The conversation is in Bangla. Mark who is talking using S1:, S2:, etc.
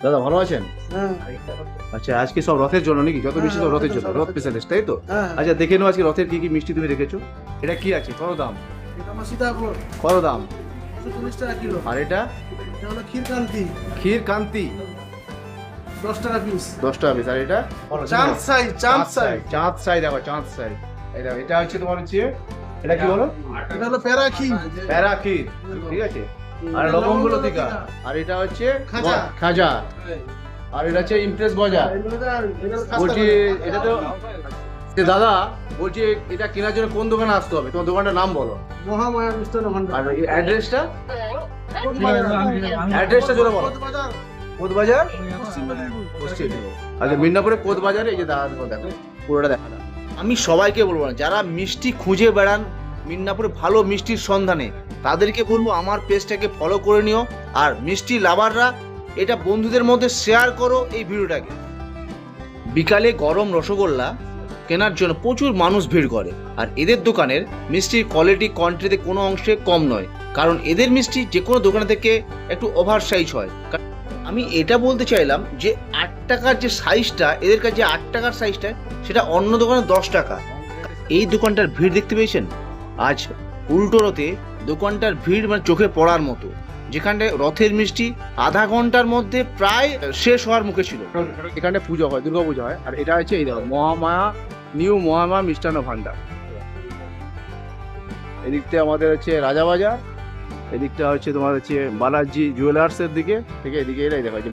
S1: দাদা ভালো আছেন?
S2: হ্যাঁ
S1: আচ্ছা, আজকে সব রথের জন্য নাকি? যত মিষ্টি সব রথের জন্য, রথ স্পেশালিস্ট, তাই তো?
S2: হ্যাঁ
S1: আচ্ছা, দেখে নাও আজকে রথের কি কি মিষ্টি তুমি রেখেছো। এটা কি আছে, কত দাম?
S2: এটা আমার সীতাফল
S1: কত দাম?
S2: 140 টাকা কিলো।
S1: আর এটা
S2: এটা হলো ক্ষীরকান্তি
S1: ক্ষীর কান্তি,
S2: 10 টাকা পিস।
S1: 10 টাকা পিস। আর এটা
S2: চাঁদ সাইজ, চাঁদ সাইজ।
S1: চাঁদ সাই, দেখো চাঁদ সাই। এটা হচ্ছে তোমার হচ্ছে, এটা কি বলো?
S2: এটা হলো প্যারাখি।
S1: প্যারা ক্ষীর, ঠিক আছে। আর লবঙ্গ লতিকা। আর এটা হচ্ছে
S2: খাজা।
S1: খাজা। আর এটা হচ্ছে ইমপ্রেস গজা। বলছি এটা তো দাদা, বলছি এটা কেনার জন্য কোন দোকানে আসতে হবে? তোমার দোকানটার নাম বলো
S2: মহামায়া মিষ্টান্ন ভান্ডার।
S1: আর অ্যাড্রেসটা, অ্যাড্রেসটা জোরে বলো।
S2: কোতবাজার,
S1: কোতবাজার,
S2: পশ্চিম মেদিনীপুর।
S1: আচ্ছা, মিদনাপুরে কোতবাজারে। এই যে দাদা দেখো, পুরোটা দেখা দাও। আমি সবাইকে বলবো না, যারা মিষ্টি খুঁজে বেড়ান মিদনাপুরে ভালো মিষ্টির সন্ধানে, তাদেরকে বলবো আমার পেজটাকে ফলো করে নিও। আর মিষ্টি লাভাররা এটা বন্ধুদের মধ্যে শেয়ার করো এই ভিডিওটাকে। বিকালে গরম রসগোল্লা কেনার জন্য প্রচুর মানুষ ভিড় করে। আর এদের দোকানের মিষ্টির কোয়ালিটি কোয়ান্টিটিতে কোনো অংশে কম নয়, কারণ এদের মিষ্টি যে কোনো দোকান থেকে একটু ওভার সাইজ হয়। আমি এটা বলতে চাইলাম যে 8 টাকার যে সাইজটা, এদের কাছে 8 টাকার সাইজটা, সেটা অন্য দোকানে 10 টাকা। এই দোকানটার ভিড় দেখতে পেয়েছেন? আজ উল্টো রথে দোকানটার ভিড় মানে চোখে পড়ার মতো, যেখানটায় রথের মিষ্টি আধা ঘন্টার মধ্যে প্রায় শেষ হওয়ার মুখে ছিল। এখানটায় পুজো হয়, দুর্গা পুজো হয়। আর এটা হচ্ছে এই দেখো, মহামায়া, নিউ মহামায়া মিষ্টান্ন ভান্ডার। এদিকটা আমাদের হচ্ছে রাজাবাজার, এদিকটা হচ্ছে তোমার হচ্ছে বালাজি জুয়েলার্সের দিকে থেকে, এদিকে এরাই দেখা যায়।